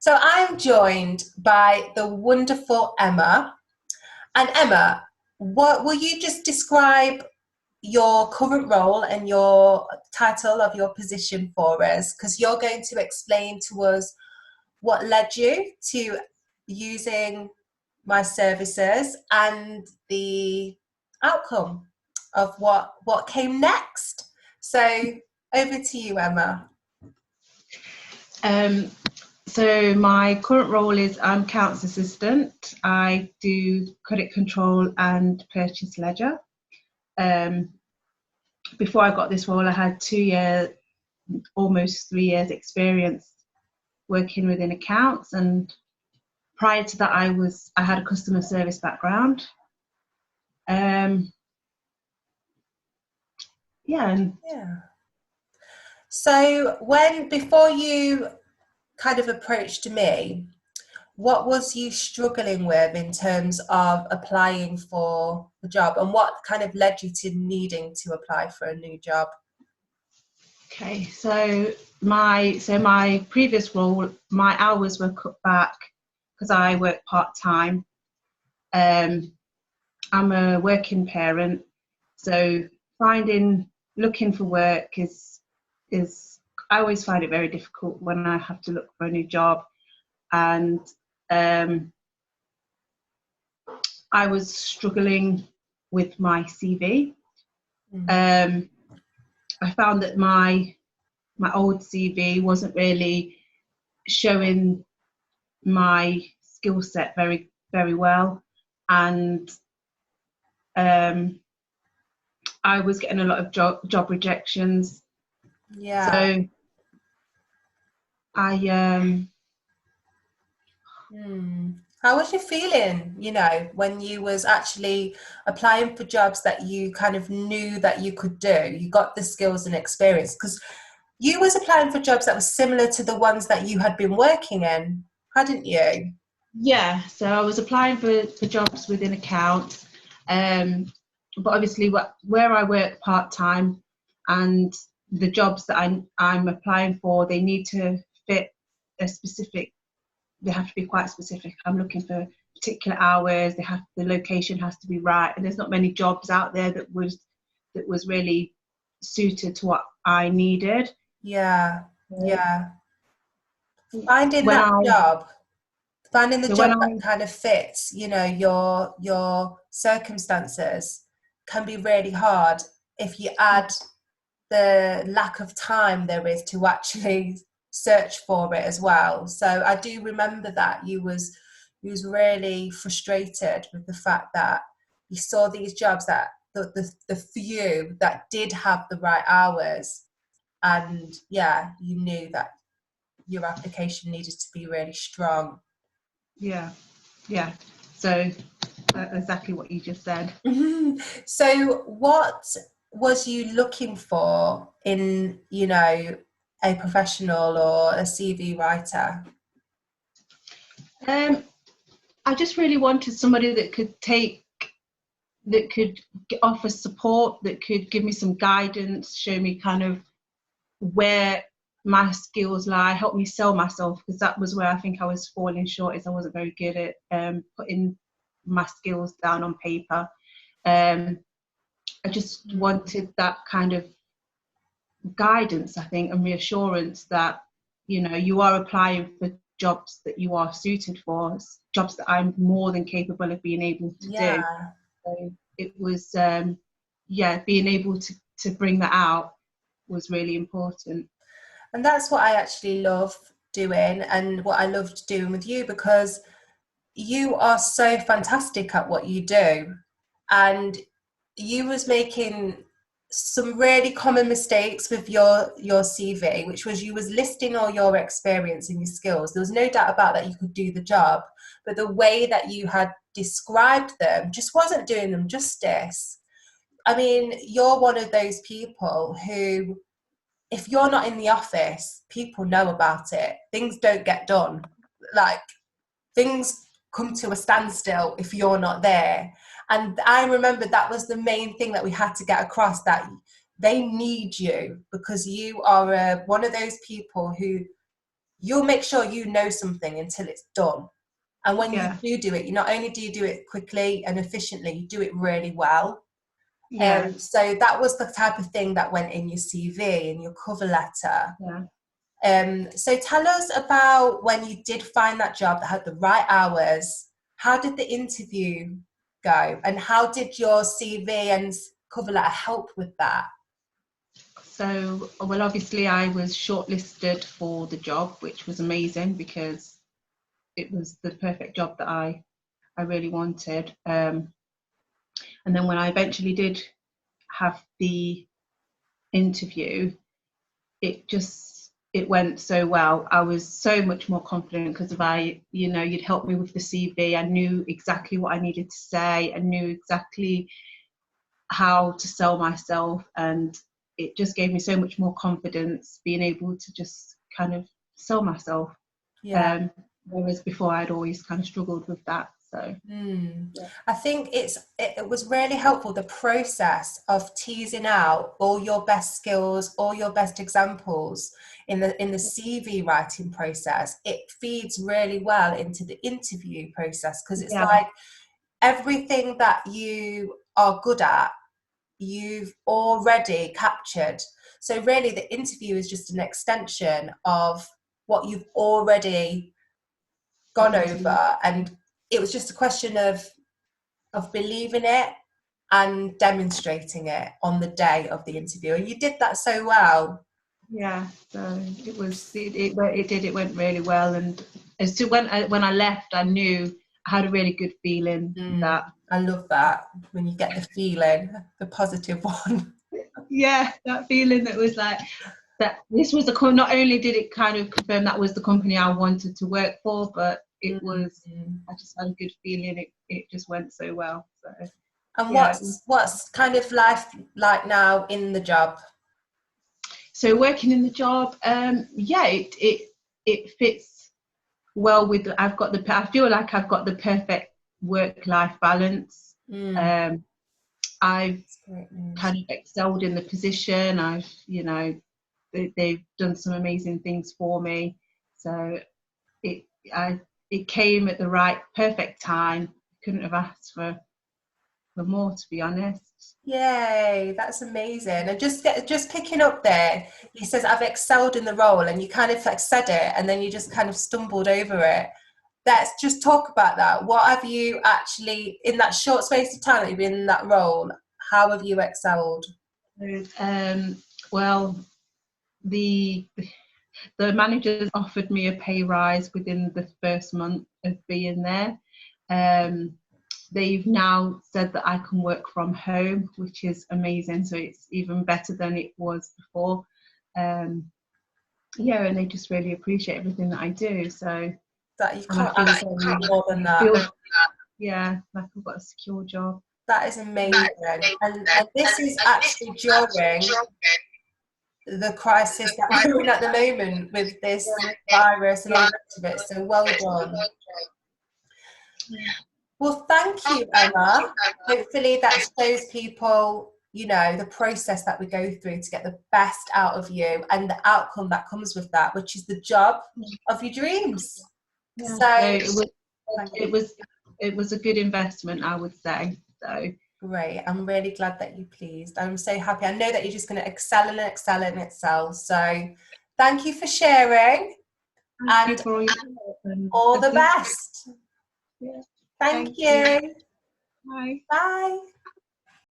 So I'm joined by the wonderful Emma. And Emma, what will you just describe your current role and your title of your position for us? Because you're going to explain to us what led you to using my services and the outcome of what came next. So over to you, Emma. Um, so my current role is I'm accounts assistant. I do credit control and purchase ledger. Before I got this role, I had 2 years, almost 3 years experience working within accounts, and prior to that, I had a customer service background. Yeah. So before you kind of approached me, what was you struggling with in terms of applying for the job, and what kind of led you to needing to apply for a new job? Okay, so my previous role, my hours were cut back because I work part-time. I'm a working parent, so looking for work is I always find it very difficult when I have to look for a new job, and I was struggling with my CV. I found that my old CV wasn't really showing my skill set very, very well, and I was getting a lot of job rejections. Yeah. So How was you feeling, when you was actually applying for jobs that you kind of knew that you could do? You got the skills and experience, because you was applying for jobs that were similar to the ones that you had been working in, hadn't you? Yeah, so I was applying for jobs within accounts, but obviously where I work part-time, and the jobs that I'm applying for, they need to fit they have to be quite specific. I'm looking for particular hours, the location has to be right, and there's not many jobs out there that was really suited to what I needed. Yeah. Finding the job that kind of fits, your circumstances can be really hard if you add the lack of time there is to actually search for it as well. So I do remember that you was really frustrated with the fact that you saw these jobs that the few that did have the right hours, and you knew that your application needed to be really strong. Yeah. So exactly what you just said. So what was you looking for in, a professional or a CV writer? I just really wanted somebody that could offer support, that could give me some guidance, show me kind of where my skills lie, help me sell myself, because that was where I think I was falling short, is I wasn't very good at putting my skills down on paper. I just wanted that kind of guidance, I think, and reassurance that, you are applying for jobs that you are suited for, jobs that I'm more than capable of being able to do. So it was, being able to bring that out was really important. And that's what I actually love doing, and what I loved doing with you, because you are so fantastic at what you do, and you was making some really common mistakes with your CV, which was you was listing all your experience and your skills. There was no doubt about that you could do the job, but the way that you had described them just wasn't doing them justice. I mean, you're one of those people who, if you're not in the office, people know about it. Things don't get done. Like, things come to a standstill if you're not there. And I remember that was the main thing that we had to get across, that they need you, because you are one of those people who you'll make sure you know something until it's done. And when Yeah. you do it, you not only do you do it quickly and efficiently, you do it really well. Yeah. So that was the type of thing that went in your CV and your cover letter. Yeah. So tell us about when you did find that job that had the right hours. How did the interview go? And how did your CV and cover letter help with that? So, well, obviously I was shortlisted for the job, which was amazing because it was the perfect job that I really wanted. And then when I eventually did have the interview, it went so well. I was so much more confident because you'd helped me with the CV. I knew exactly what I needed to say. I knew exactly how to sell myself, and it just gave me so much more confidence being able to just kind of sell myself. Yeah. Whereas before I'd always kind of struggled with that. So yeah. I think it was really helpful, the process of teasing out all your best skills, all your best examples in the CV writing process. It feeds really well into the interview process, because it's Yeah. like everything that you are good at, you've already captured. So really the interview is just an extension of what you've already gone over, and it was just a question of believing it and demonstrating it on the day of the interview, and you did that so well. Yeah, so it went really well, and as to when I left, I knew I had a really good feeling that I love that, when you get the feeling, the positive one. yeah, that feeling that was like that this was not only did it kind of confirm that was the company I wanted to work for, but it was I just had a good feeling. It just went so well. So And yeah, what's kind of life like now in the job? so working in the job, yeah, it fits well with I feel like I've got the perfect work-life balance. I've kind of excelled in the position. They've done some amazing things for me, so it came at the right perfect time. Couldn't have asked for more, to be honest. Yay, that's amazing. And just picking up there, he says, I've excelled in the role, and you kind of like said it and then you just kind of stumbled over it. Let's just talk about that. What have you actually, in that short space of time that you've been in that role, how have you excelled? Well, the managers offered me a pay rise within the first month of being there. They've now said that I can work from home, which is amazing. So it's even better than it was before. Yeah, and they just really appreciate everything that I do. So That you can't ask more than that. Yeah, like I've got a secure job. That is amazing. And this is actually during the crisis that we're in at the moment with this virus and all the rest of it. So well done. Well, thank you, Emma. Hopefully that shows people, the process that we go through to get the best out of you and the outcome that comes with that, which is the job of your dreams. Yeah. So it was a good investment, I would say. So great. I'm really glad that you're pleased. I'm so happy. I know that you're just going to excel and excel and excel. So thank you for sharing. Thank you for all your help and all the best. Yeah. Thank you. Bye. Bye.